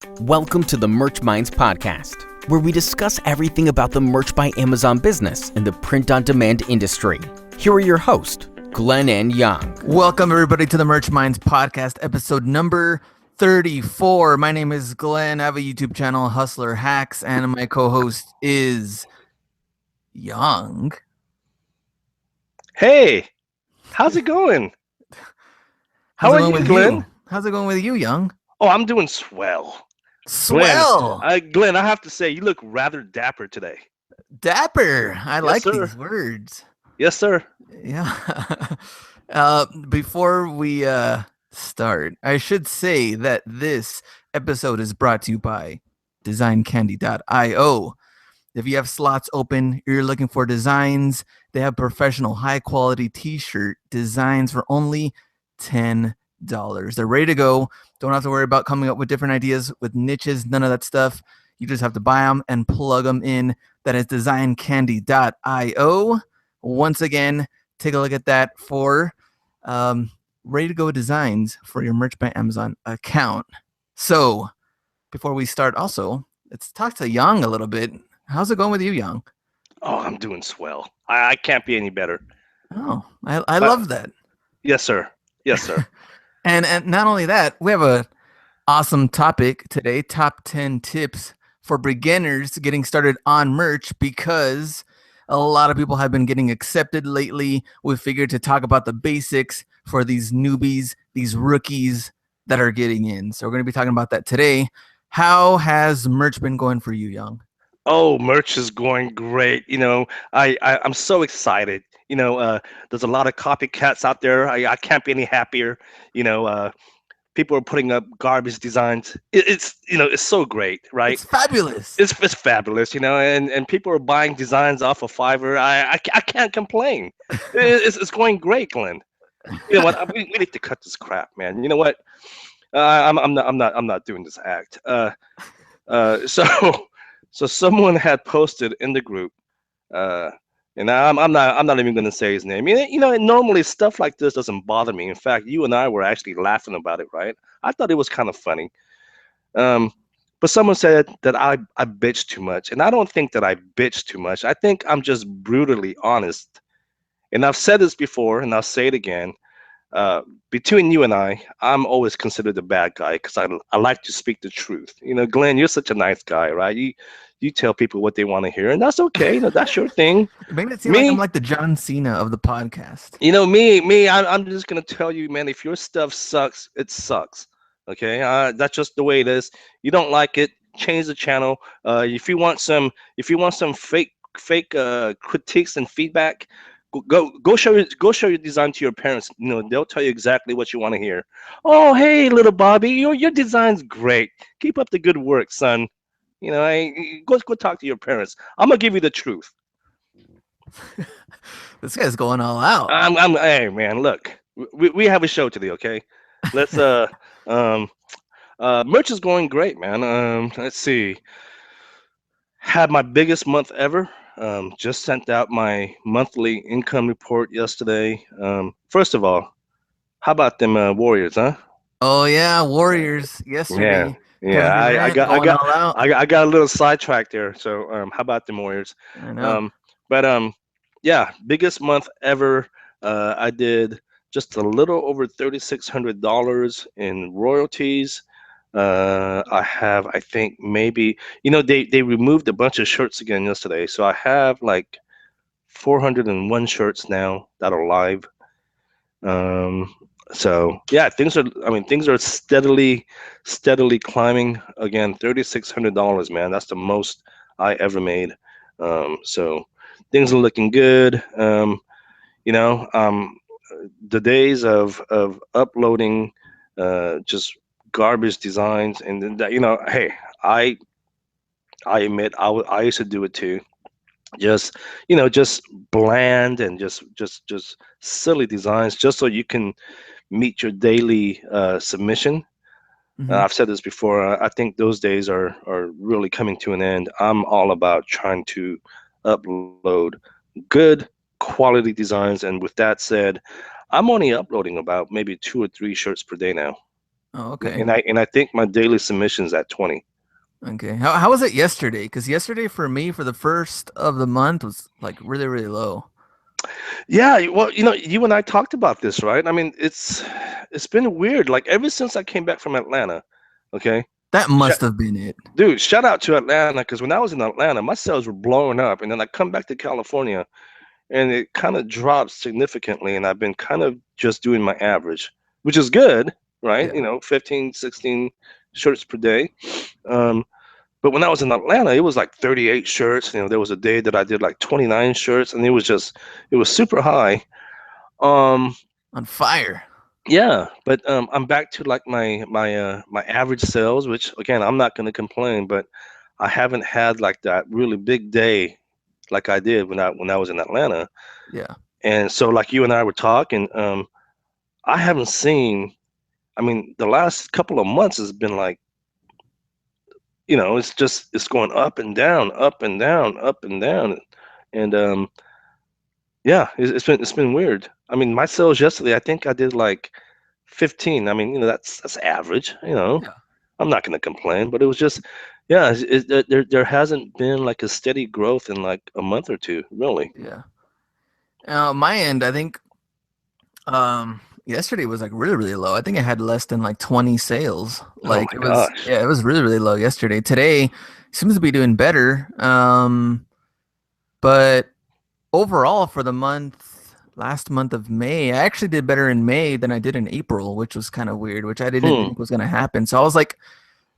Welcome to the Merch Minds podcast, where we discuss everything about the Merch by Amazon business and the print-on-demand industry. Here are your hosts, Glen and Yong. Welcome, everybody, to the Merch Minds podcast, episode number 34. My name is Glen. I have a YouTube channel, Hustler Hacks, and my co-host is Yong. Hey, how's it going? How are you, Glen? How's it going with you, Yong? Oh, I'm doing swell. Swell. Glen, I have to say, you look rather dapper today. Dapper. I like sir. these words. Yes, sir. Yeah. Before we start, I should say that this episode is brought to you by designcandy.io. If you have slots open, you're looking for designs, they have professional high-quality t-shirt designs for only $10. They're ready to go. Don't have to worry about coming up with different ideas with niches, none of that stuff. You just have to buy them and plug them in. That is designcandy.io. Once again, take a look at that for ready to go designs for your Merch by Amazon account. So before we start, also, let's talk to Yong a little bit. How's it going with you, Yong? Oh, I'm doing swell. I can't be any better. Oh, I love that. Yes, sir. Yes, sir. And not only that, we have a awesome topic today, top 10 tips for beginners getting started on merch, because a lot of people have been getting accepted lately. We figured to talk about the basics for these newbies, these rookies that are getting in. So we're going to be talking about that today. How has merch been going for you, Yong? Oh, merch is going great. You know, I'm so excited. You know, there's a lot of copycats out there. I can't be any happier. You know, people are putting up garbage designs. It's so great, right? It's fabulous. It's fabulous, you know, and people are buying designs off of Fiverr. I can't complain. It's going great, Glenn. You know what? We need to cut this crap, man. You know what? I'm not doing this act. So someone had posted in the group, and I'm not even going to say his name. You know, normally stuff like this doesn't bother me. In fact, you and I were actually laughing about it, right? I thought it was kind of funny. But someone said that I bitch too much, and I don't think that I bitch too much. I think I'm just brutally honest. And I've said this before, and I'll say it again. Between you and I'm always considered the bad guy because I like to speak the truth. You know, Glenn, you're such a nice guy, right? You tell people what they want to hear, and that's okay. You know, that's your thing. It makes it seem like I'm like the John Cena of the podcast. You know, I'm just gonna tell you, man. If your stuff sucks, it sucks. Okay, that's just the way it is. You don't like it, change the channel. If you want some fake critiques and feedback, go show your design to your parents. You know, they'll tell you exactly what you want to hear. Oh, hey, little Bobby, your design's great. Keep up the good work, son. You know, go talk to your parents. I'm gonna give you the truth. This guy's going all out. Hey, man, look, we have a show today, okay? Let's merch is going great, man. Let's see. Had my biggest month ever. Just sent out my monthly income report yesterday. First of all, how about them Warriors, huh? Oh yeah, Warriors yesterday. Yeah. I got a little sidetracked there. So how about them Warriors? I know. Yeah, biggest month ever. I did just a little over $3,600 in royalties. I think maybe, you know, they removed a bunch of shirts again yesterday, so I have like 401 shirts now that are live. So yeah, things are steadily climbing again. $3,600, man. That's the most I ever made. So things are looking good. You know, the days of uploading just garbage designs and that, you know, hey, I admit I used to do it too. Just, you know, just bland and just silly designs just so you can meet your daily submission. I've said this before. I think those days are really coming to an end. I'm all about trying to upload good quality designs, and with that said, I'm only uploading about maybe 2 or 3 shirts per day now. Oh, okay. And I think my daily submission's at 20. Okay. How was it yesterday? Because yesterday for me, for the first of the month, was like really, really low. Yeah, well, you and I talked about this, right? I mean, it's been weird. Like ever since I came back from Atlanta, okay? That Sh- must have been it. Dude, shout out to Atlanta because when I was in Atlanta, my sales were blowing up, and then I come back to California, and it kind of dropped significantly, and I've been kind of just doing my average, which is good, right? Yeah. 15, 16 shirts per day. Um, but when I was in Atlanta, it was like 38 shirts. There was a day that I did like 29 shirts, and it was super high. Um, On fire. yeah, but I'm back to like my average sales, which again I'm not going to complain, but I haven't had like that really big day like I did when I was in Atlanta. Yeah. And so like you and I were talking, I haven't seen. I mean, the last couple of months has been like, it's going up and down, up and down, up and down, and yeah, it's been weird. I mean, my sales yesterday, I think I did like 15. I mean, that's average. Yeah. I'm not gonna complain, but it was just, yeah, there hasn't been like a steady growth in like a month or two, really. Yeah. My end, I think yesterday was like really, really low. I think I had less than like 20 sales. Oh Like my it was, gosh. yeah, it was really, really low yesterday. Today seems to be doing better. But overall for the last month of May, I actually did better in May than I did in April, which was kind of weird, which I didn't Hmm. think was gonna happen. So I was like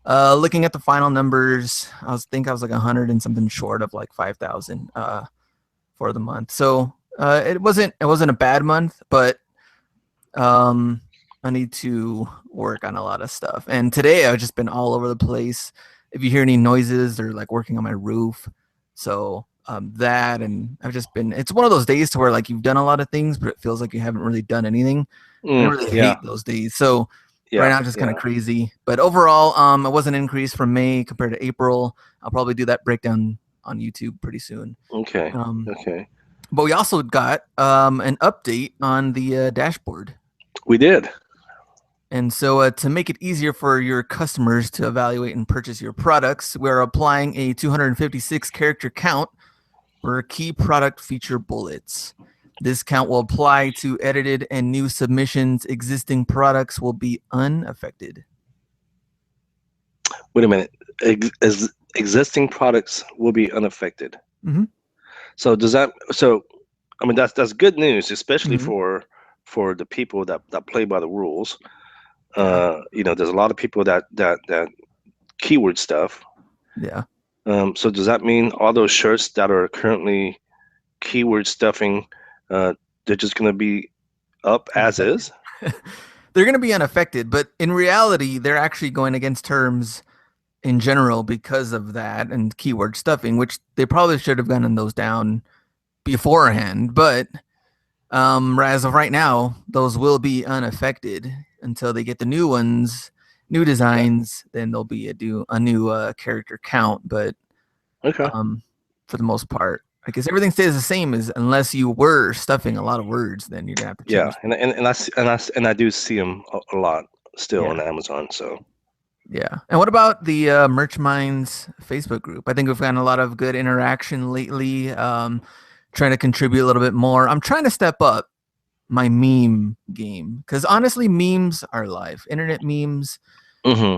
looking at the final numbers, I was like 100 and something short of like 5,000 for the month. So it wasn't a bad month, but I need to work on a lot of stuff. And today I've just been all over the place. If you hear any noises, they're like working on my roof. So that, and it's one of those days to where like you've done a lot of things, but it feels like you haven't really done anything. I really Yeah, hate those days. So right yeah, now, it's just kind of yeah. crazy. But overall, it was an increase from May compared to April. I'll probably do that breakdown on YouTube pretty soon. Okay, Um, okay. but we also got an update on the dashboard. We did. And so, to make it easier for your customers to evaluate and purchase your products, we're applying a 256 character count for key product feature bullets. This count will apply to edited and new submissions. Existing products will be unaffected. Wait a minute. As existing products will be unaffected. Mhm. So does that? So I mean, that's good news, especially Mhm. for the people that play by the rules. Yeah. There's a lot of people that keyword stuff. Yeah. So does that mean all those shirts that are currently keyword stuffing, they're just going to be up as Unaffected. is? They're going to be unaffected, but in reality, they're actually going against terms in general because of that and keyword stuffing, which they probably should have gotten those down beforehand. But as of right now, those will be unaffected until they get the new ones, new Okay. designs. Then there'll be a new character count. But Okay. for the most part, I guess everything stays the same. Is unless you were stuffing a lot of words, then you're gonna have to Yeah, change. and I do see them a lot still on Yeah. Amazon. So Yeah. And what about the Merch Minds Facebook group? I think we've gotten a lot of good interaction lately. Trying to contribute a little bit more. I'm trying to step up my meme game because honestly, memes are life. Internet memes, hmm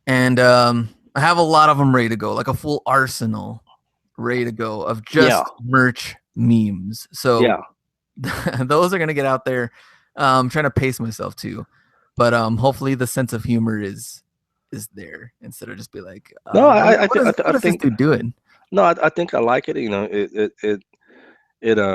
and I have a lot of them ready to go, like a full arsenal ready to go of yeah, just merch memes. So yeah. those are gonna get out there. I'm trying to pace myself too, but hopefully the sense of humor is there instead of just be like, No, what I is this think dude doing? no, I think I like it. It it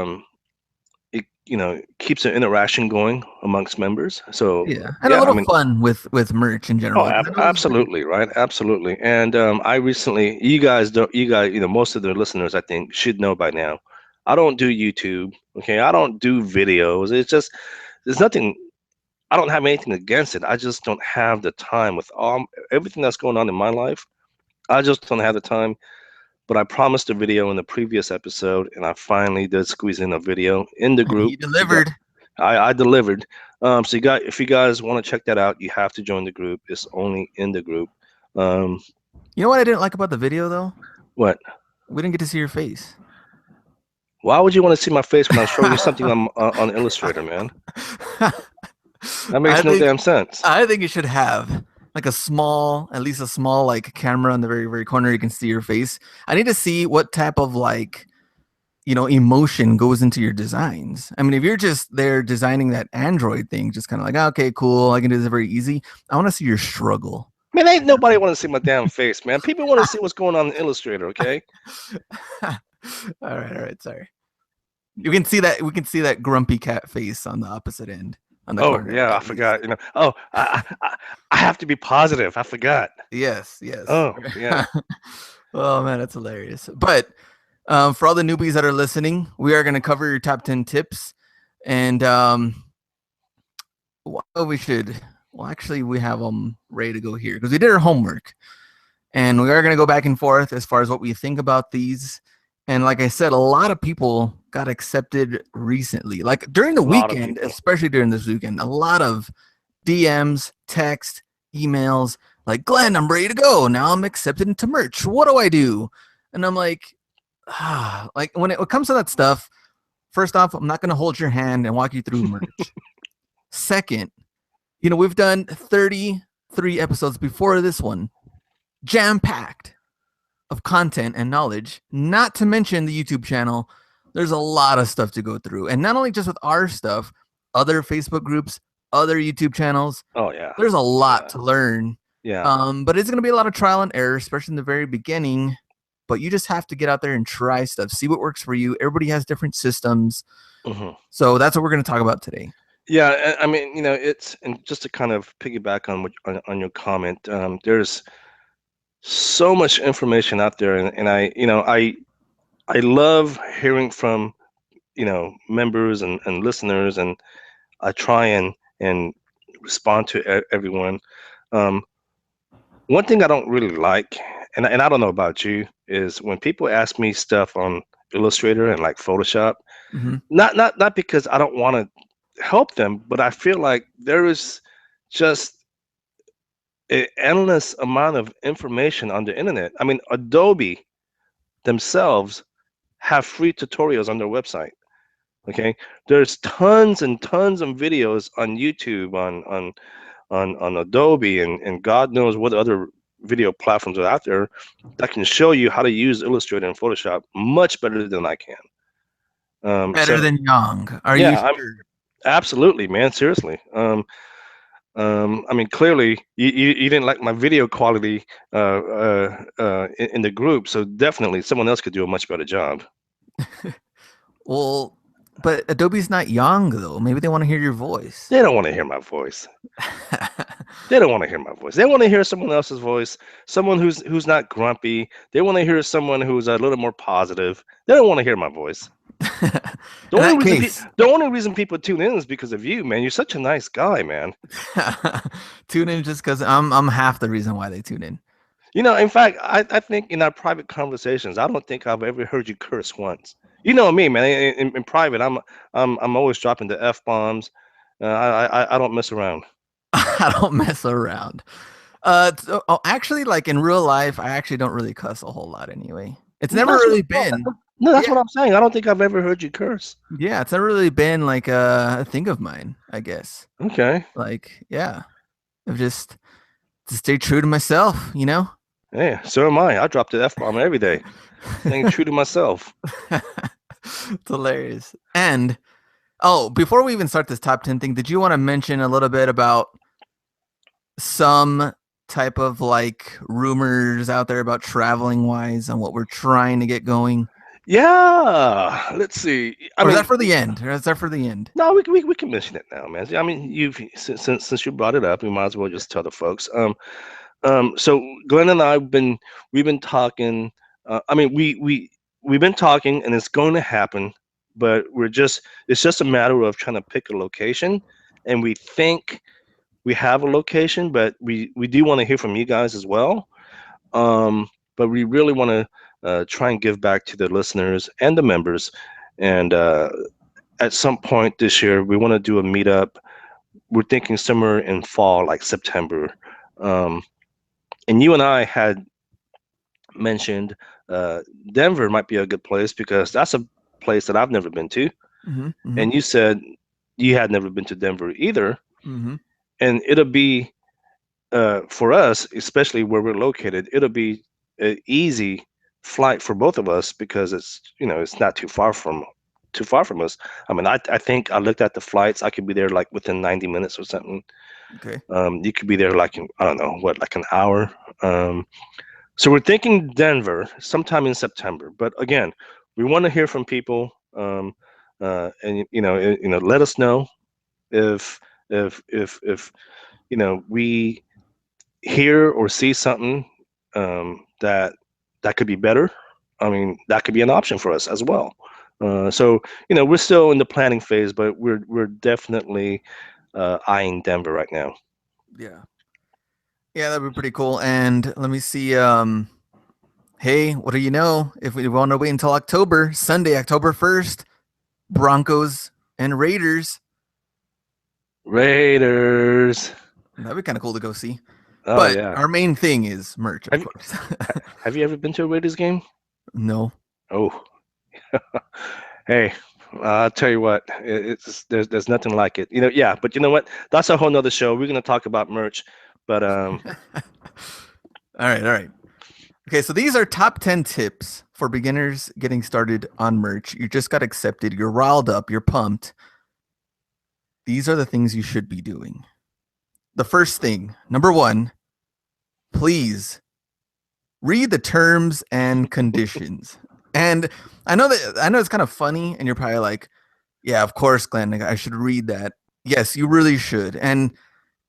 keeps an interaction going amongst members. So Yeah, and a yeah, I little mean, fun with merch in oh, general. 'Cause I know it's been, absolutely, right, absolutely. And I recently, you guys, most of the listeners, I think, should know by now. I don't do YouTube. Okay, I don't do videos. It's just there's nothing. I don't have anything against it. I just don't have the time with all everything that's going on in my life. I just don't have the time. But I promised a video in the previous episode, and I finally did squeeze in a video in the group. he delivered. I delivered. So if you guys want to check that out, you have to join the group. It's only in the group. Um, You know what I didn't like about the video though? what? We didn't get to see your face. Why would you want to see my face when I'm showing you something on Illustrator, man? That I makes no think damn sense. I think you should have like at least a small like camera on the very, very corner you can see your face. I need to see what type of like, emotion goes into your designs. I mean, if you're just there designing that Android thing, just kind of like, okay, cool, I can do this very easy. I want to see your struggle. Man, ain't nobody want to see my damn face, man. People want to see what's going on in Illustrator, okay? All right, sorry. You can see that we can see that grumpy cat face on the opposite end. On the Oh corner, yeah, I at least. forgot. Oh, I have to be positive. I forgot. Yes. Oh yeah. Oh man, that's hilarious. But for all the newbies that are listening, we are going to cover your top 10 tips, and actually we have them ready to go here because we did our homework, and we are going to go back and forth as far as what we think about these. And like I said, a lot of people got accepted recently, like during the weekend, especially during this weekend, a lot of DMs, text, emails, like, Glenn, I'm ready to go. Now I'm accepted into merch. What do I do? And I'm like, like when it comes to that stuff, first off, I'm not going to hold your hand and walk you through merch. Second, we've done 33 episodes before this one, jam-packed of content and knowledge, not to mention the YouTube channel. There's a lot of stuff to go through, and not only just with our stuff, other Facebook groups, other YouTube channels. Oh yeah, there's a lot to learn. Yeah. But it's going to be a lot of trial and error, especially in the very beginning. But you just have to get out there and try stuff, see what works for you. Everybody has different systems. So that's what we're going to talk about today. Yeah, I mean, it's, and just to kind of piggyback on your comment, there's so much information out there, and I love hearing from members and listeners, and I try and respond to everyone. One thing I don't really like, and I don't know about you, is when people ask me stuff on Illustrator and like Photoshop. Not because I don't want to help them, but I feel like there is just an endless amount of information on the internet. I mean, Adobe themselves have free tutorials on their website. Okay, there's tons and tons of videos on YouTube, on Adobe, and God knows what other video platforms are out there that can show you how to use Illustrator and Photoshop much better than I can. Better than Yong. Are yeah, you sure? Absolutely, man. Seriously. I mean, clearly you didn't like my video quality in the group, so definitely someone else could do a much better job. Well, but Adobe's not Yong though. Maybe they want to hear your voice. They don't want to hear my voice. They don't want to hear my voice. They want to hear someone else's voice, someone who's not grumpy. They want to hear someone who's a little more positive. They don't want to hear my voice. The only reason people tune in is because of you, man. You're such a nice guy, man. Tune in just because I'm half the reason why they tune in. In fact, I think in our private conversations, I don't think I've ever heard you curse once. You know me, man. In private, I'm always dropping the F-bombs. I don't mess around. I don't mess around. Actually, like in real life, I actually don't really cuss a whole lot anyway. It's never really been. No, that's what I'm saying. I don't think I've ever heard you curse. Yeah, it's never really been like a thing of mine, I guess. Okay. Like, yeah, I've just to stay true to myself, Yeah, so am I. I drop the F-bomb every day. Staying true to myself. It's hilarious. And before we even start this top 10 thing, did you want to mention a little bit about some type of like rumors out there about traveling wise and what we're trying to get going? Yeah, let's see. Is that for the end? Or is that for the end? No, we can mention it now, man. I mean, since you brought it up, we might as well just tell the folks. So Glenn and I we've been talking. I mean, we've been talking, and it's going to happen, but it's just a matter of trying to pick a location, and we think we have a location, but we do want to hear from you guys as well. But we really want to try and give back to the listeners and the members, and at some point this year we want to do a meetup we're thinking somewhere in fall, like September. Um, and you and I had mentioned uh, Denver might be a good place because that's a place that I've never been to. Mm-hmm. Mm-hmm. And you said you had never been to Denver either. Mm-hmm. And it'll be for us, especially where we're located, it'll be an easy flight for both of us because it's not too far from us. I mean, I think I looked at the flights. I could be there like within 90 minutes or something. Okay. You could be there like in, I don't know what, like an hour. So we're thinking Denver sometime in September. But again, we want to hear from people, and let us know if if we hear or see something that could be better. I mean, that could be an option for us as well. So we're still in the planning phase, but we're definitely eyeing Denver right now. Yeah. Yeah, that'd be pretty cool. And let me see. Hey, what do you know? If we want to wait until October, Sunday, October 1st, Broncos and Raiders. Raiders. That'd be kind of cool to go see. Oh But yeah. our main thing is merch, of Have, course. have you ever been to a Raiders game? No. Oh, hey, I'll tell you what, there's nothing like it. Yeah, but you know what? That's a whole nother show. We're gonna talk about merch, but All right, all right. Okay, so these are top 10 tips for beginners getting started on merch. You just got accepted, you're riled up, you're pumped. These are the things you should be doing. The first thing, number one, please read the terms and conditions. And I know it's kind of funny, and you're probably like, yeah, of course, Glenn, I should read that. Yes, you really should. And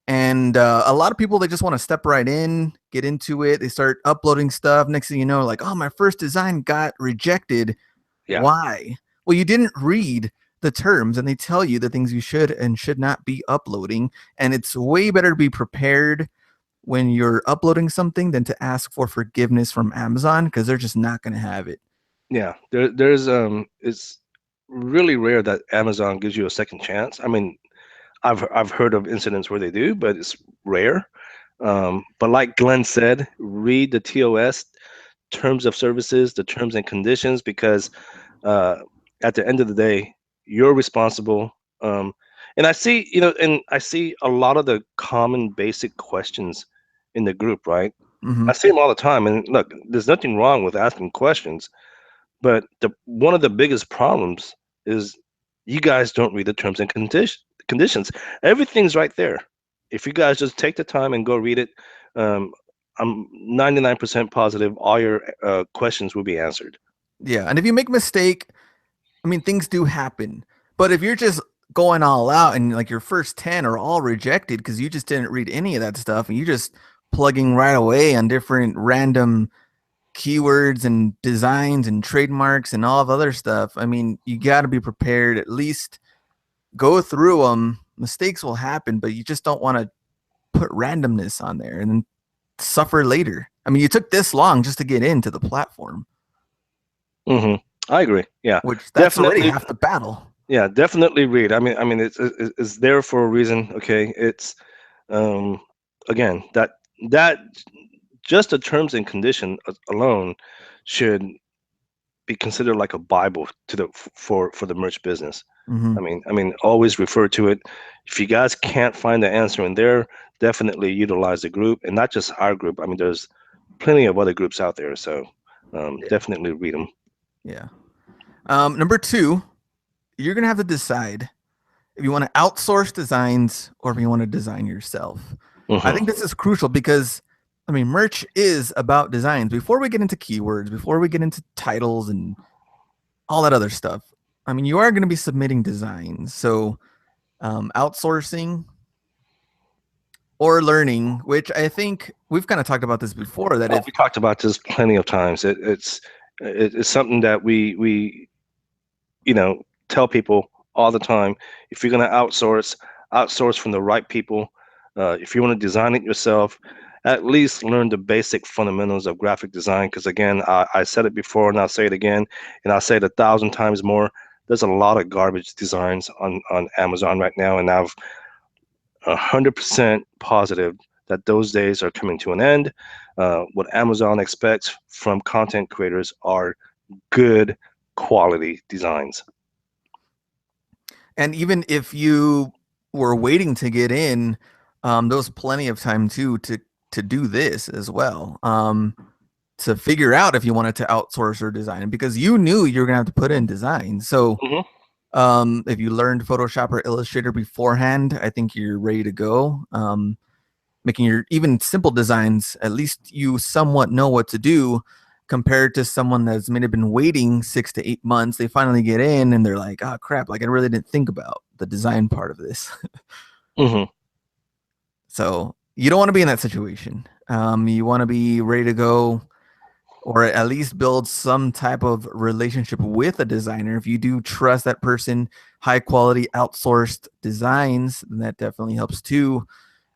a lot of people, they just want to step right in, get into it. They start uploading stuff. Next thing you know, like, oh, my first design got rejected. yeah, Why? Well, you didn't read the terms, and they tell you the things you should and should not be uploading. And it's way better to be prepared when you're uploading something than to ask for forgiveness from Amazon, because they're just not going to have it. yeah. There's it's really rare that Amazon gives you a second chance. I mean, I've heard of incidents where they do, but it's rare. But like Glenn said, read the TOS, terms of services, the terms and conditions, because uh, at the end of the day, you're responsible. And I see a lot of the common basic questions in the group, right? Mm-hmm. I see them all the time. And look, there's nothing wrong with asking questions, but one of the biggest problems is you guys don't read the terms and conditions. Everything's right there. If you guys just take the time and go read it, um, I'm 99% positive all your questions will be answered. Yeah. And if you make a mistake, I mean, things do happen. But if you're just going all out and like your first 10 are all rejected because you just didn't read any of that stuff and you just plugging right away on different random keywords and designs and trademarks and all of other stuff, I mean, you got to be prepared. At least go through them. Mistakes will happen, but you just don't want to put randomness on there and then suffer later. I mean, you took this long just to get into the platform. Hmm. I agree. Yeah, Which that's definitely. already half the battle. Yeah, definitely read. I mean, it's there for a reason. Okay, it's um, again that just the terms and condition alone should be considered like a Bible to for the merch business. Mm-hmm. I mean, always refer to it. If you guys can't find the answer in there, definitely utilize the group, and not just our group. I mean, there's plenty of other groups out there, so definitely read them. Yeah. Number two, you're going to have to decide if you want to outsource designs or if you want to design yourself. I think this is crucial because, I mean, merch is about designs. Before we get into keywords, before we get into titles and all that other stuff, I mean, you are going to be submitting designs. So outsourcing or learning, which I think we've kind of talked about this before, that if We talked about this plenty of times. It's something that we tell people all the time. If you're going to outsource from the right people. If you want to design it yourself, at least learn the basic fundamentals of graphic design. Because again, I said it before and I'll say it again, and I'll say it 1,000 times more. There's a lot of garbage designs on Amazon right now, and 100% positive that those days are coming to an end. What Amazon expects from content creators are good quality designs. And even if you were waiting to get in, there was plenty of time too to do this as well. To figure out if you wanted to outsource or design, because you knew you were gonna have to put in design. So if you learned Photoshop or Illustrator beforehand, I think you're ready to go. Making your even simple designs, at least you somewhat know what to do, compared to someone that's maybe been waiting 6 to 8 months. They finally get in and they're like, oh crap, like I really didn't think about the design part of this. So you don't want to be in that situation. You want to be ready to go, or at least build some type of relationship with a designer. If you do trust that person, high quality outsourced designs, then that definitely helps too.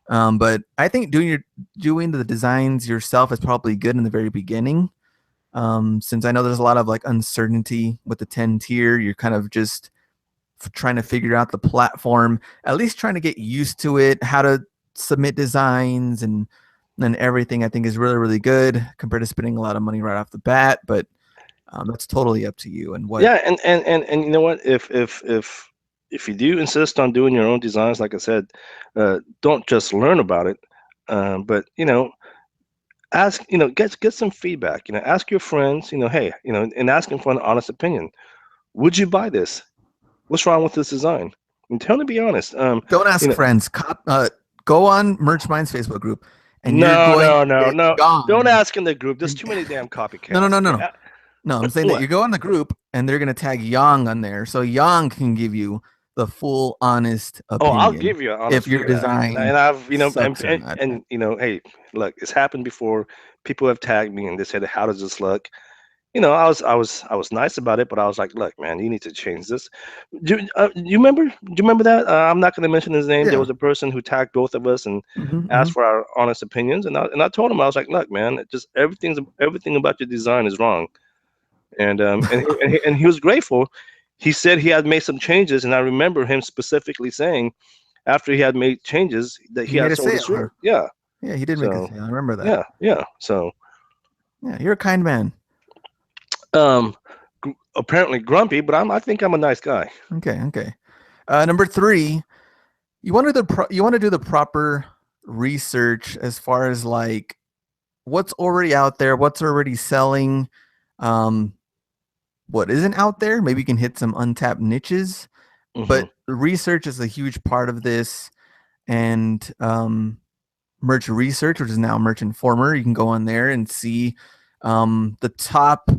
But I think doing the designs yourself is probably good in the very beginning. Since I know there's a lot of like uncertainty with the 10 tier, you're kind of just trying to figure out the platform, at least trying to get used to it, how to submit designs and everything. I think is really, really good compared to spending a lot of money right off the bat. But that's totally up to you and what. Yeah, and you know what? If you do insist on doing your own designs, like I said, don't just learn about it, but ask, get some feedback. Ask your friends. Hey, and ask them for an honest opinion. Would you buy this? What's wrong with this design? And tell them to be honest. Don't ask friends. Go on Merch Minds Facebook group, and you're No, going no, to no, get no. Yong. Don't ask in the group. There's too many damn copycats. No. No, I'm saying that you go in the group and they're going to tag Yong on there. So Yong can give you the full honest opinion. I'll give you an honest if your design and I've sucks or not. and hey, look, it's happened before. People have tagged me and they said, "How does this look?" I was nice about it, but I was like, "Look, man, you need to change this." You remember? Do you remember that? I'm not going to mention his name. Yeah. There was a person who tagged both of us and asked for our honest opinions, and I told him, I was like, "Look, man, just everything about your design is wrong." And he was grateful. He said he had made some changes, and I remember him specifically saying after he had made changes that he had sold his shirt. Yeah, he did make a sale. I remember that. Yeah. So yeah, you're a kind man. Apparently grumpy, but I think I'm a nice guy. Okay. Number 3, you want to do the proper research as far as like what's already out there, what's already selling, what isn't out there. Maybe you can hit some untapped niches, but research is a huge part of this. And Merch Research, which is now Merch Informer, you can go on there and see the top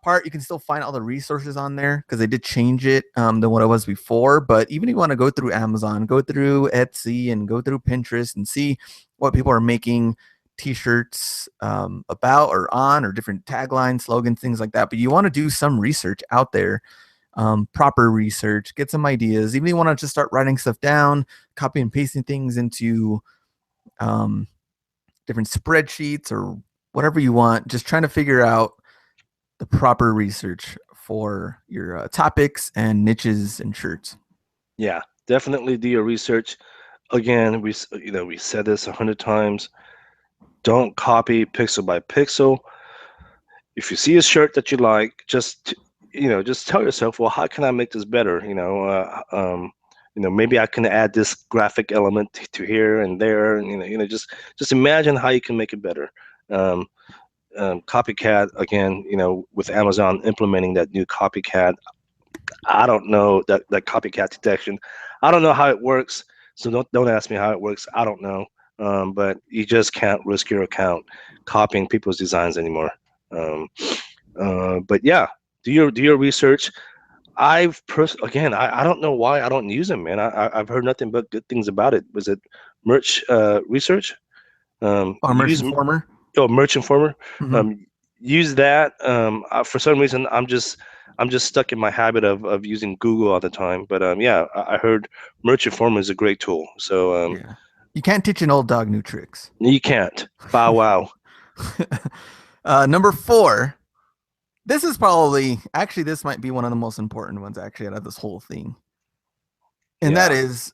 part. You can still find all the resources on there because they did change it than what it was before. But even if you want to go through Amazon, go through Etsy, and go through Pinterest and see what people are making t-shirts about or on, or different taglines, slogans, things like that. But you want to do some research out there, proper research, get some ideas. Even if you want to just start writing stuff down, copy and pasting things into different spreadsheets or whatever you want, just trying to figure out the proper research for your topics and niches and shirts. Yeah, definitely do your research. Again, we said this 100 times. Don't copy pixel by pixel. If you see a shirt that you like, just tell yourself, well, how can I make this better? Maybe I can add this graphic element to here and there, and just imagine how you can make it better. Copycat, again, with Amazon implementing that new copycat, I don't know that copycat detection. I don't know how it works, so don't ask me how it works. I don't know. But you just can't risk your account copying people's designs anymore. But yeah, do your research. I don't know why I don't use them, man. I've heard nothing but good things about it. Was it Merch Research? Merch Informer. Merch Informer. Use that. For some reason, I'm just stuck in my habit of using Google all the time. But yeah, I heard Merch Informer is a great tool. So yeah. You can't teach an old dog new tricks. You can't. Bow wow. Number 4. This is probably, actually, this might be one of the most important ones actually out of this whole thing. And that is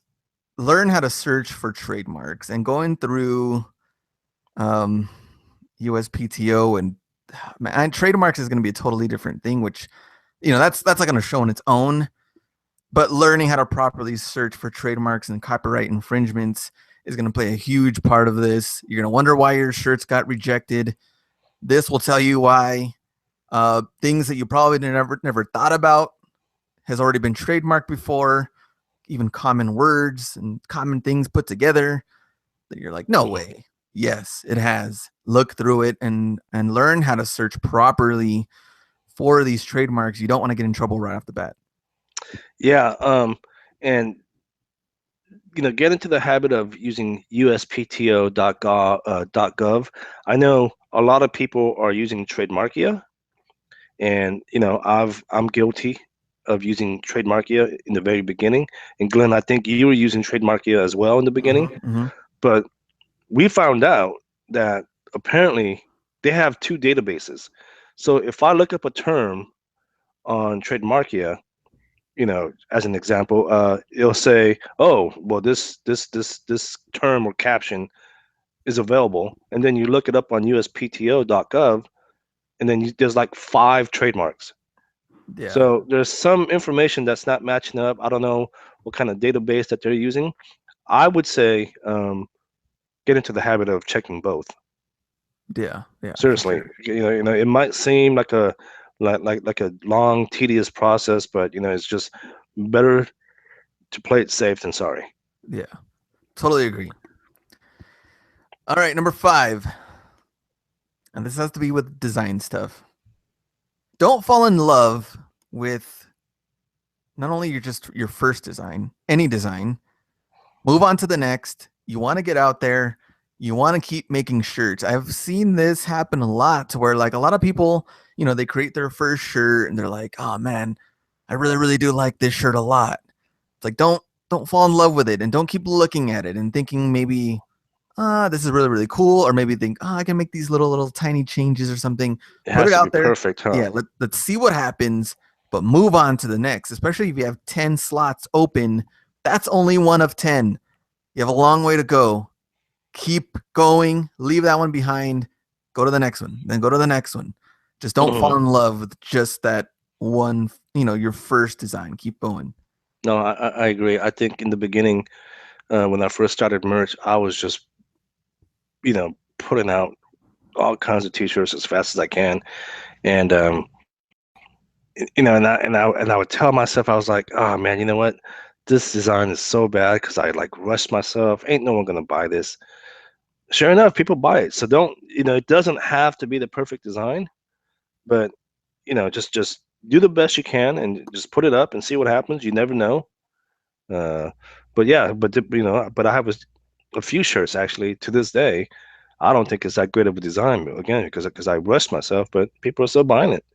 learn how to search for trademarks, and going through USPTO and man, trademarks is going to be a totally different thing, which that's like going to show on its own. But learning how to properly search for trademarks and copyright infringements is going to play a huge part of this. You're going to wonder why your shirts got rejected. This will tell you why things that you probably never thought about has already been trademarked before, even common words and common things put together that you're like, no way. Yes, it has. Look through it and learn how to search properly for these trademarks. You don't want to get in trouble right off the bat. Yeah, and get into the habit of using USPTO.gov. I know a lot of people are using Trademarkia, and I'm guilty of using Trademarkia in the very beginning. And Glenn, I think you were using Trademarkia as well in the beginning. Mm-hmm. But we found out that apparently they have two databases. So if I look up a term on Trademarkia, as an example, it'll say, "Oh, well, this term or caption is available," and then you look it up on USPTO.gov, and then there's like 5 trademarks. Yeah. So there's some information that's not matching up. I don't know what kind of database that they're using. I would say get into the habit of checking both. Yeah. Seriously, sure. It might seem like a long, tedious process, but it's just better to play it safe than sorry. Yeah, totally agree. All right, number 5, and this has to be with design stuff. Don't fall in love with not only your first design, any design. Move on to the next. You want to get out there. You want to keep making shirts. I've seen this happen a lot, to where like a lot of people, they create their first shirt and they're like, oh man, I really, really do like this shirt a lot. It's like, don't fall in love with it, and don't keep looking at it and thinking maybe, this is really, really cool, or maybe think, I can make these little tiny changes or something. Put it out there. Perfect, huh? Yeah, let's see what happens, but move on to the next. Especially if you have 10 slots open, that's only one of 10. You have a long way to go. Keep going. Leave that one behind. Go to the next one. Then go to the next one. Just don't fall in love with just that one, your first design. Keep going. No, I agree. I think in the beginning, when I first started merch, I was just, putting out all kinds of t-shirts as fast as I can. And, and I would tell myself, I was like, oh man, you know what? This design is so bad because I like rushed myself. Ain't no one going to buy this. Sure enough, people buy it. So don't, it doesn't have to be the perfect design, but, just do the best you can and just put it up and see what happens. You never know. But yeah, but I have a few shirts actually to this day. I don't think it's that great of a design, again, because I rushed myself, but people are still buying it.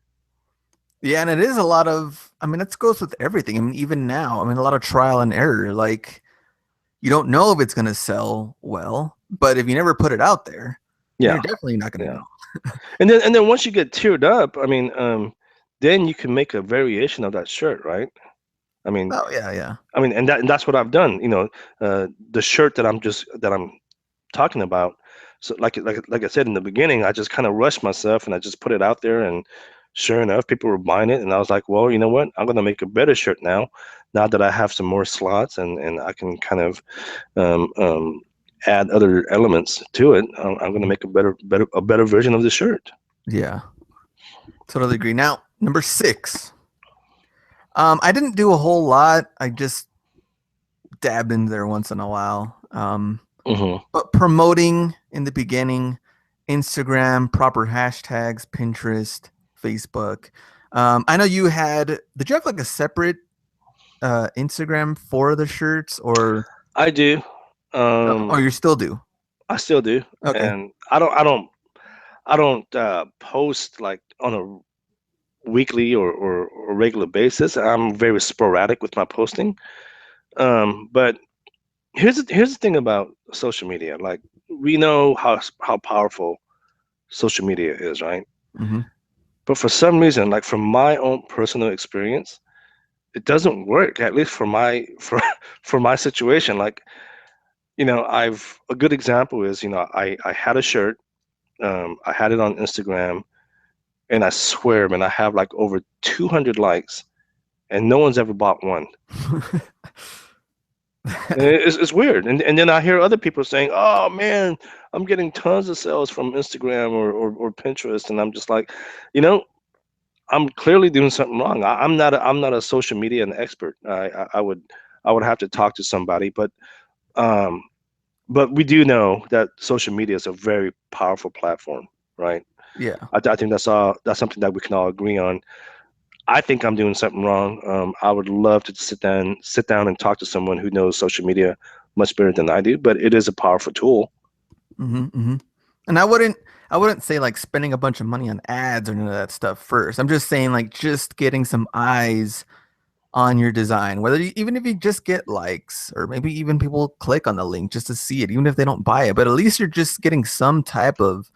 Yeah, and it is a lot of, that goes with everything. Even now, a lot of trial and error. Like, you don't know if it's going to sell well, but if you never put it out there, you're definitely not going to know. and then once you get tiered up, then you can make a variation of that shirt, right? Oh yeah. And that's what I've done. The shirt that I'm talking about. So like I said in the beginning, I just kind of rushed myself and I just put it out there, and sure enough, people were buying it, and I was like, well, you know what? I'm gonna make a better shirt now that I have some more slots and I can kind of add other elements to it. I'm gonna make a better version of the shirt. Yeah, totally agree. Now, number 6. I didn't do a whole lot. I just dabbed in there once in a while. But promoting in the beginning, Instagram, proper hashtags, Pinterest, Facebook. I know you did you have like a separate Instagram for the shirts, or? I do. You still do? I still do. Okay. And I don't post like on a weekly or regular basis. I'm very sporadic with my posting. But here's the thing about social media. Like, we know how powerful social media is, right? Mm-hmm. But for some reason, like from my own personal experience, it doesn't work, at least for my for my situation. Like, I've a good example is, I had a shirt, I had it on Instagram, and I swear, man, I have like over 200 likes, and no one's ever bought one. And it's weird. And then I hear other people saying, "Oh man, I'm getting tons of sales from Instagram or Pinterest," and I'm just like, you know, I'm clearly doing something wrong. I'm not a social media expert. I would have to talk to somebody, um, but we do know that social media is a very powerful platform, right? Yeah. I think that's something that we can all agree on. I think I'm doing something wrong. I would love to sit down and talk to someone who knows social media much better than I do, but it is a powerful tool. And I wouldn't say like spending a bunch of money on ads or none of that stuff first. I'm just saying like just getting some eyes on your design, even if you just get likes or maybe even people click on the link just to see it, even if they don't buy it, but at least you're just getting some type of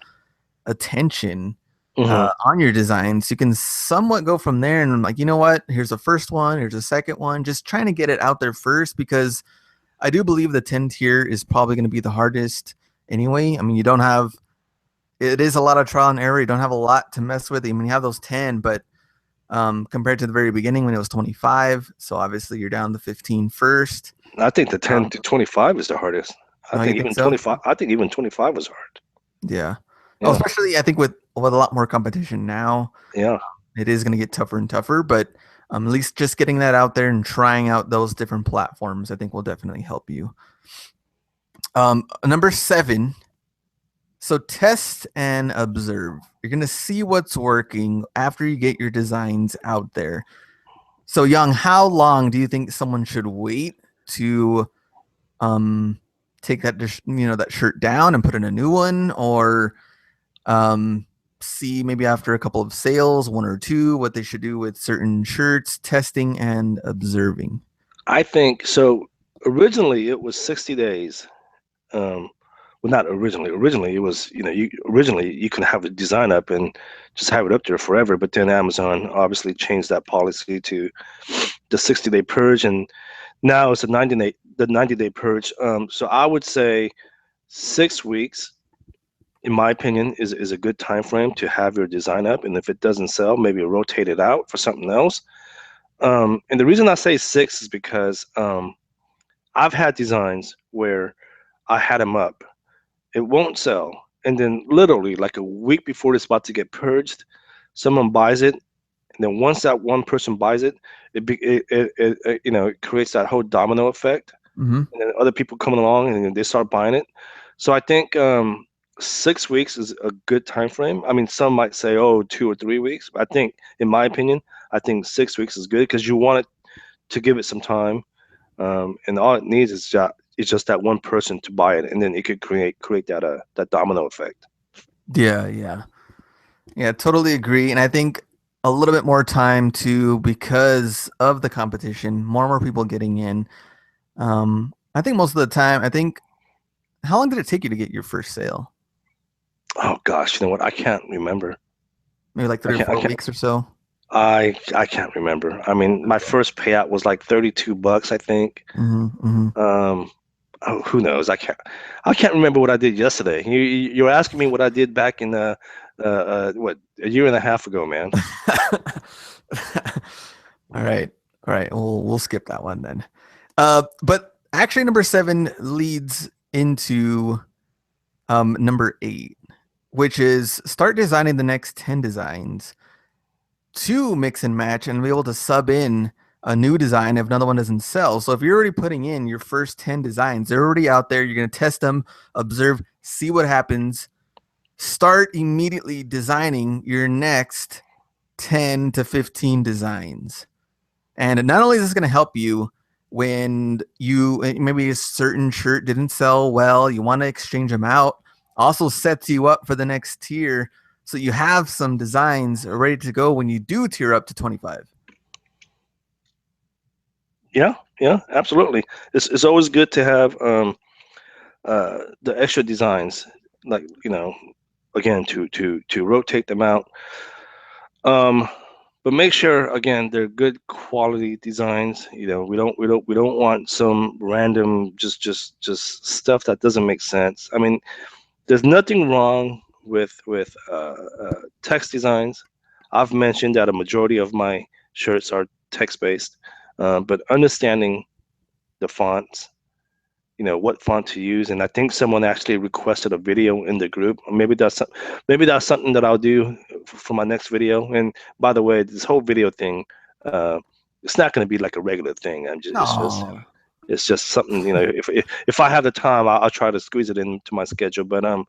attention Hmm. on your designs. You can somewhat go from there and like, you know what? Here's the first one. Here's the second one. Just trying to get it out there first because I do believe the 10 tier is probably going to be the hardest anyway. I mean, it is a lot of trial and error. You don't have a lot to mess with. I mean, you have those 10, but compared to the very beginning when it was 25. So obviously you're down to 15 first. I think the 10 Um, to 25 is the hardest. I oh, you think think even so? 25. I think even 25 was hard. Yeah. Oh, Yeah, especially I think with a lot more competition now, yeah. it is going to get tougher and tougher. But at least just getting that out there and trying out those different platforms, I think will definitely help you. Number 7. So test and observe. You're going to see what's working after you get your designs out there. So Young, how long do you think someone should wait to um take that shirt down and put in a new one, or see maybe after a couple of sales, one or two, what they should do with certain shirts, testing and observing? I think so. Originally, it was 60 days. Um, well, not originally. Originally, it was, you can have a design up and just have it up there forever. But then Amazon obviously changed that policy to the 60-day purge, and now it's the 90-day purge. So I would say 6 weeks, in my opinion, is a good time frame to have your design up. And if it doesn't sell, maybe rotate it out for something else. And the reason I say six is because I've had designs where I had them up, it won't sell, and then literally like a week before it's about to get purged, someone buys it, and then once that one person buys it, it creates that whole domino effect, Mm-hmm. and then other people coming along and then they start buying it. So I think 6 weeks is a good time frame. I mean, some might say, oh, 2 or 3 weeks, but I think, in my opinion, I think 6 weeks is good because you want it to give it some time, and all it needs is just that one person to buy it, and then it could create that domino effect. Yeah, yeah. Yeah, totally agree. And I think a little bit more time too because of the competition, more and more people getting in. I think most of the time, how long did it take you to get your first sale? Oh gosh, you know what? I can't remember. Maybe like I three or can't. I four can't. weeks or so. I can't remember. I mean, my Okay. first payout was like $32, I think. Mm-hmm. Um, oh, who knows? I can't remember what I did yesterday. You're asking me what I did back in what, a year and a half ago, man. All right. All right. We'll skip that one then. But actually number 7 leads into number 8, which is start designing the next 10 designs to mix and match and be able to sub in a new design if another one doesn't sell. So if you're already putting in your first 10 designs, they're already out there. You're going to test them, observe, see what happens. Start immediately designing your next 10 to 15 designs. And not only is this going to help you when you maybe a certain shirt didn't sell well, you want to exchange them out, also sets you up for the next tier. So you have some designs ready to go when you do tier up to 25. Yeah, yeah, absolutely. It's always good to have the extra designs, like, again, to rotate them out. Um, but make sure again they're good quality designs. We don't want some random just stuff that doesn't make sense. I mean, there's nothing wrong with text designs. I've mentioned that a majority of my shirts are text based, but understanding the fonts, what font to use. And I think someone actually requested a video in the group. Maybe that's something that I'll do for my next video. And by the way, this whole video thing, uh, it's not going to be like a regular thing. No. It's just something, if I have the time, I'll try to squeeze it into my schedule. But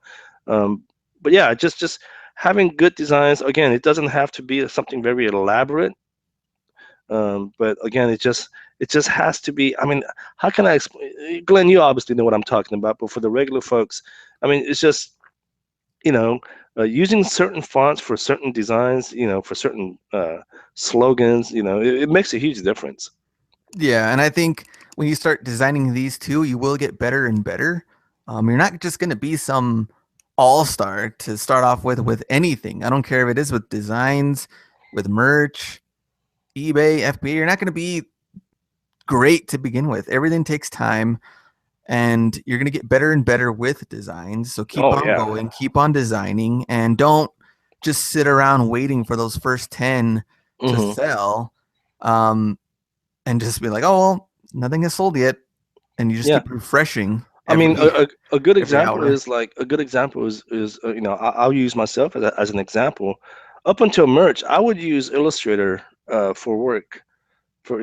yeah, just having good designs. Again, it doesn't have to be something very elaborate. But again, it just has to be. I mean, how can I explain? Glenn, you obviously know what I'm talking about, but for the regular folks, I mean, it's just using certain fonts for certain designs, for certain slogans, it makes a huge difference. Yeah, and I think when you start designing these too, you will get better and better. You're not just going to be some all-star to start off with anything. I don't care if it is with designs, with merch, eBay, FBA. You're not going to be great to begin with. Everything takes time, and you're going to get better and better with designs. So keep on going, keep on designing, and don't just sit around waiting for those first 10 to sell, and just be like, oh, well, nothing has sold yet. And you just keep refreshing. I mean, a good example is I'll use myself as an example. Up until merch, I would use Illustrator for work for,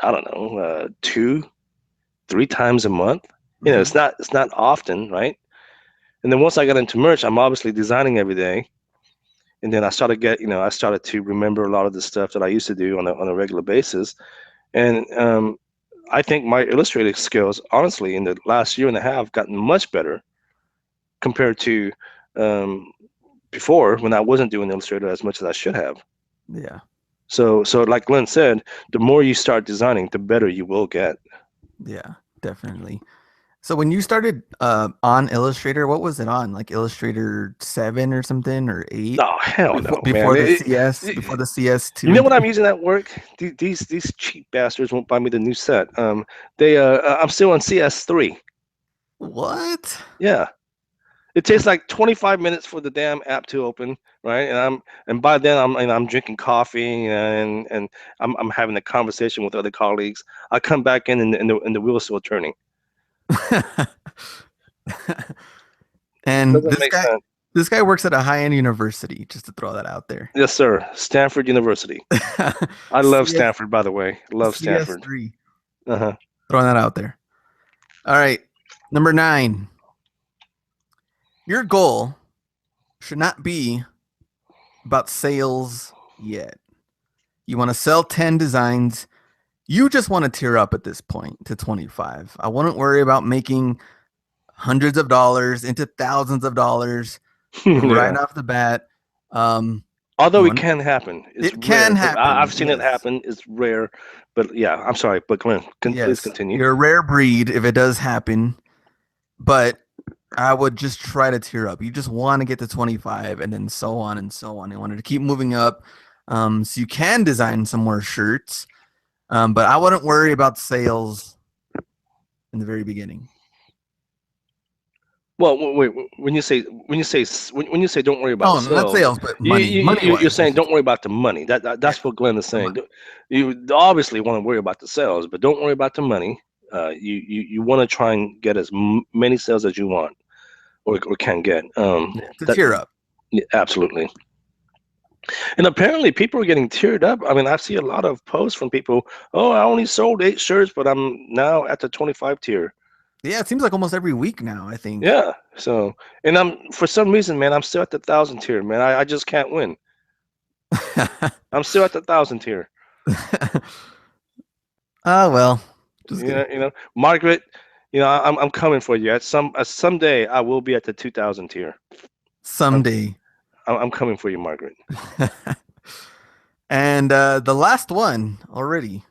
I don't know, 2-3 times a month. It's not often, right? And then once I got into merch, I'm obviously designing every day. And then I started to remember a lot of the stuff that I used to do on a regular basis. And I think my illustrative skills, honestly, in the last year and a half, gotten much better compared to before, when I wasn't doing Illustrator as much as I should have. Yeah. So like Glenn said, the more you start designing, the better you will get. Yeah, definitely. So when you started on Illustrator, what was it on? Like Illustrator 7 or something, or 8? Oh, hell no, before man. Before the CS2. You know what I'm using at work? These cheap bastards won't buy me the new set. I'm still on CS3. What? Yeah. It takes like 25 minutes for the damn app to open, right? And by then I'm drinking coffee and I'm having a conversation with other colleagues. I come back in and the wheel's still turning. And this guy works at a high-end university, just to throw that out there. Yes, sir. Stanford University. I love Stanford, by the way. Love Stanford. CS3. Uh-huh. Throwing that out there. All right. Number 9. Your goal should not be about sales yet. You want to sell 10 designs. You just want to tier up at this point to 25. I wouldn't worry about making hundreds of dollars into thousands of dollars right off the bat. Although it can happen. It can happen. I've seen it happen. It's rare. But yeah, I'm sorry. But Glenn, please continue. You're a rare breed if it does happen. But I would just try to tier up. You just want to get to 25 and then so on and so on. You wanted to keep moving up, so you can design some more shirts. But I wouldn't worry about sales in the very beginning. Well, wait. When you say don't worry about sales, not sales, but money. You're saying don't worry about the money. That's what Glenn is saying. You obviously want to worry about the sales, but don't worry about the money. You want to try and get as many sales as you want or can get. To tier up. Yeah, absolutely. And apparently people are getting tiered up. I mean, I see a lot of posts from people, oh, I only sold 8 shirts, but I'm now at the 25 tier. Yeah, it seems like almost every week now, I think. Yeah. So, and for some reason, man, I'm still at the 1,000 tier, man. I just can't win. I'm still at the 1,000 tier. Oh, well. Margaret, I'm coming for you. Someday I will be at the 2,000 tier. Someday. I'm coming for you, Margaret. And the last one already.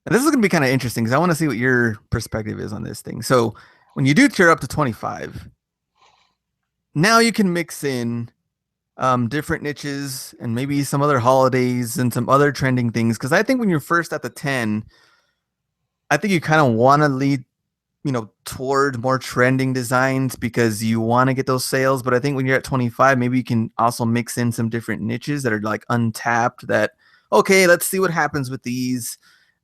And this is going to be kind of interesting because I want to see what your perspective is on this thing. So when you do tier up to 25, now you can mix in different niches and maybe some other holidays and some other trending things. Because I think when you're first at the 10, I think you kind of want to lead, toward more trending designs because you want to get those sales. But I think when you're at 25, maybe you can also mix in some different niches that are like untapped that, okay, let's see what happens with these,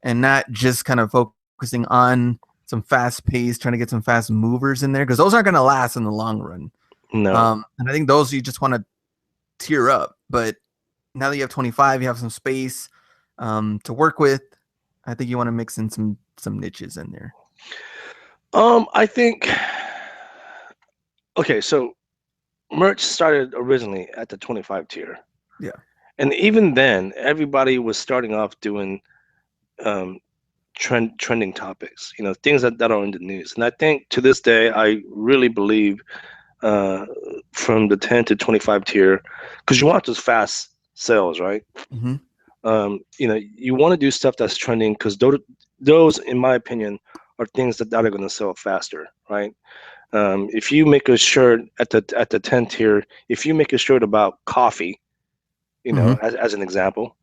and not just kind of focusing on some fast pace, trying to get some fast movers in there because those aren't going to last in the long run. No. And I think those you just want to tier up. But now that you have 25, you have some space to work with. I think you want to mix in some niches in there. I think okay, so merch started originally at the 25 tier. Yeah. And even then, everybody was starting off doing um, trending topics, things that are in the news. And I think to this day, I really believe uh, from the 10 to 25 tier, because you want those fast sales, right? Mm-hmm. You want to do stuff that's trending because those, in my opinion, are things that are going to sell faster, right? If you make a shirt at the 10 tier, if you make a shirt about coffee, Mm-hmm. as an example,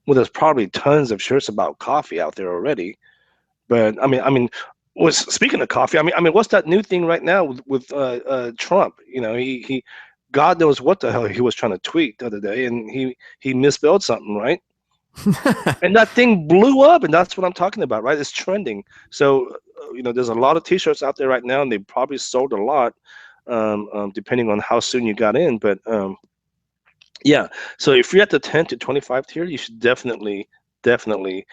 well, there's probably tons of shirts about coffee out there already. But was speaking of coffee, what's that new thing right now with Trump? He God knows what the hell he was trying to tweet the other day, and he misspelled something, right? And that thing blew up, and that's what I'm talking about, right? It's trending. So, there's a lot of T-shirts out there right now, and they probably sold a lot, depending on how soon you got in. But yeah, so if you're at the 10 to 25 tier, you should definitely, a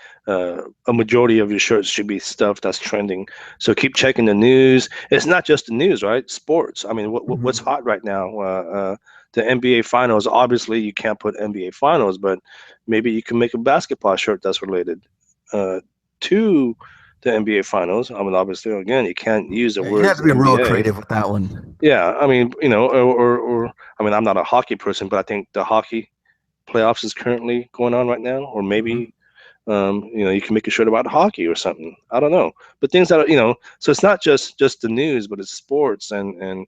majority of your shirts should be stuff that's trending. So keep checking the news. It's not just the news, right? Sports. I mean, Mm-hmm. what's hot right now? The NBA Finals. Obviously, you can't put NBA Finals, but maybe you can make a basketball shirt that's related to the NBA Finals. I mean, obviously, again, you can't use the Yeah, you have words to be real NBA. creative with that one. Yeah, or I'm not a hockey person, but I think the hockey playoffs is currently going on right now, or Mm-hmm. maybe you can make a shirt about hockey or something. I don't know, but things that are, so it's not just the news, but it's sports and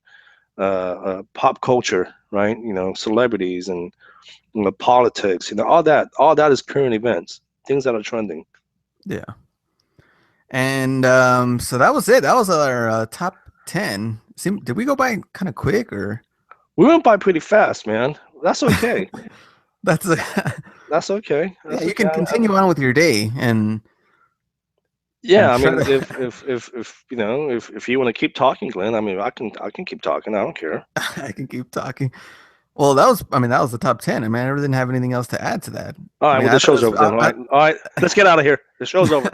pop culture, right? Celebrities and politics, all that is current events, things that are trending. Yeah. And so that was it. That was our top 10. Did we go by kind of quick or? We went by pretty fast, man. That's okay. That's That's okay. yeah, That's you okay. can continue on with your day and Yeah, I try mean, to if you want to keep talking, Glenn, I can keep talking. I don't care. I can keep talking. Well, that was the top 10. I mean, I really didn't have anything else to add to that. All I right, mean, well, the show's over then. All right, let's get out of here. The show's over.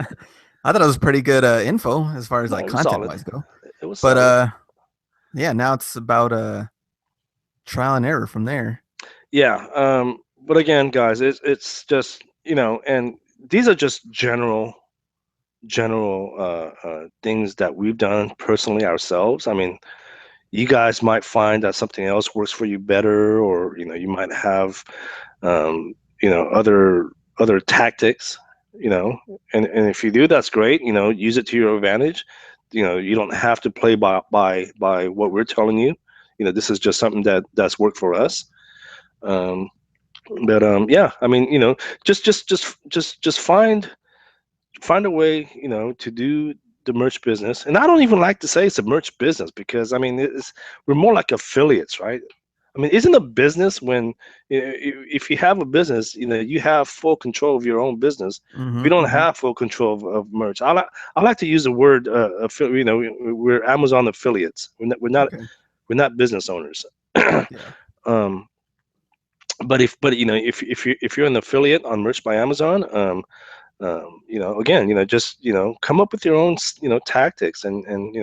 I thought it was pretty good info as far as No, like it was content solid. wise go. It was But solid. yeah, now it's about trial and error from there. Yeah. But again, guys, it's just and these are just general things that we've done personally ourselves. I mean, you guys might find that something else works for you better, or you might have other tactics, and if you do, that's great. Use it to your advantage. You don't have to play by what we're telling you. This is just something that's worked for us. um, but yeah, I mean, just find a way, to do the merch business. And I don't even like to say it's a merch business, because I mean, we're more like affiliates, right? I mean, isn't a business when if you have a business, you have full control of your own business. Mm-hmm, We don't mm-hmm. have full control of merch. I like to use the word we're Amazon affiliates. Okay. We're not business owners. Yeah. um, if you're an affiliate on Merch by Amazon, again, just come up with your own tactics, and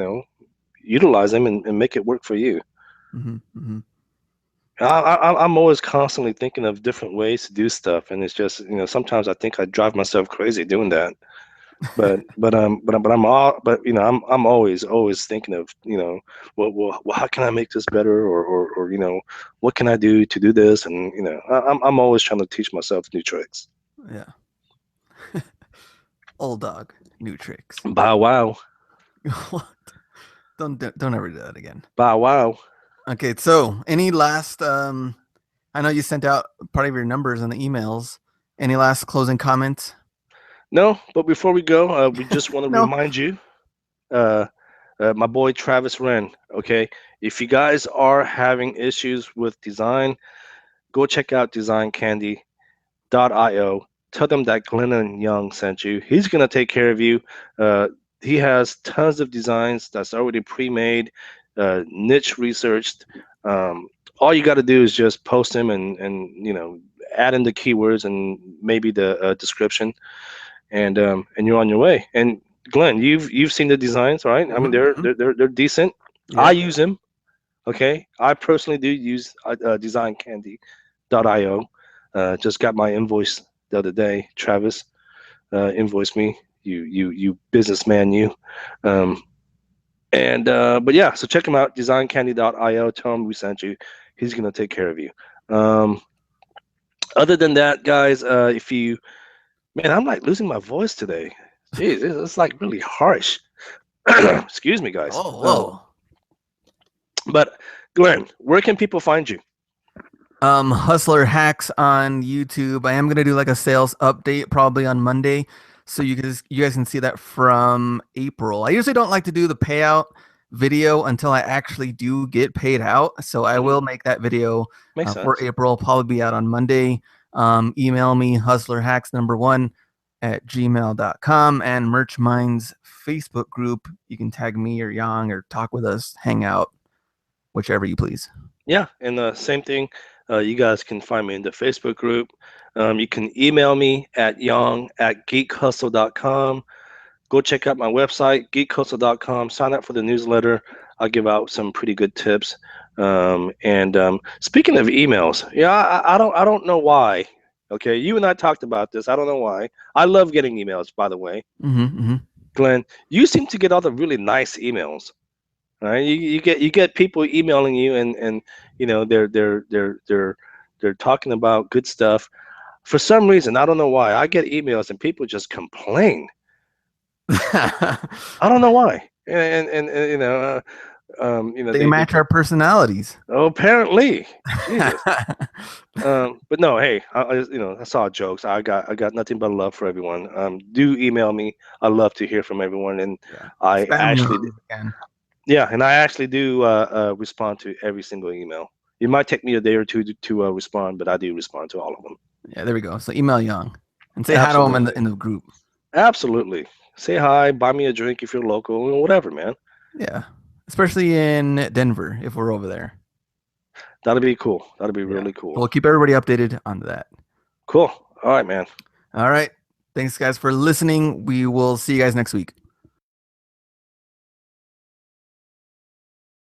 utilize them, and make it work for you. Mm-hmm, mm-hmm. I'm always constantly thinking of different ways to do stuff, and it's just sometimes I think I drive myself crazy doing that. I'm always thinking of well, how can I make this better, or what can I do to do this, and I'm always trying to teach myself new tricks. Yeah. Old dog, new tricks. Bow wow, What? Don't ever do that again. bow wow. Okay, so any last I know you sent out part of your numbers in the emails. Any last closing comments? No, but before we go, we just want to No. remind you, uh, my boy Travis Wren. Okay, if you guys are having issues with design, go check out designcandy.io. Tell them that Glenn and Young sent you. He's gonna take care of you. He has tons of designs that's already pre-made, niche researched. Um, all you got to do is just post them and add in the keywords and maybe the description, and you're on your way. And Glenn, you've seen the designs, right? I mean, Mhm. they're decent. I Yeah. use them. Okay, I personally do use designcandy.io. Just got my invoice the other day. Travis invoiced me. You businessman, you. Um, but yeah, so check him out. Designcandy.io. Tell him we sent you. He's gonna take care of you. Um, Other than that, guys, if you man, I'm like losing my voice today. Jeez, it's like really harsh. Excuse me, guys. Oh, whoa. But Glenn, where can people find you? Hustler Hacks on YouTube. I am gonna do like a sales update probably on Monday, so you guys can see that from April. I usually don't like to do the payout video until I actually do get paid out, so I Mhm. will make that video Makes for sense. April. Probably be out on Monday. Email me hustlerhacks1 @gmail.com, and Merch Minds Facebook group. You can tag me or Yang or talk with us, hang out, whichever you please. Yeah, and same thing. You guys can find me in the Facebook group. You can email me at yong@geekhustle.com. Go check out my website, geekhustle.com. Sign up for the newsletter. I'll give out some pretty good tips. And speaking of emails, yeah, I don't know why. Okay, you and I talked about this. I don't know why. I love getting emails, by the way. Mm-hmm. Glenn, you seem to get all the really nice emails. All right, you get people emailing you and they're talking about good stuff. For some reason, I don't know why. I get emails and people just complain. I don't know why. And They they match our personalities. oh, apparently, Jesus. But no, hey, I saw jokes. I got nothing but love for everyone. Do email me. I love to hear from everyone, and Yeah. I Spam me actually on again. yeah, and I actually do respond to every single email. It might take me a day or two to respond, but I do respond to all of them. Yeah, there we go. So email Young and say hi to him in Absolutely, the group. absolutely. Say hi, buy me a drink if you're local, whatever, man. Yeah. Especially in Denver if we're over there. That'd be cool. That'd be Yeah. really So cool. we'll keep everybody updated on that. Cool. All right, man. All right. Thanks guys for listening. We will see you guys next week.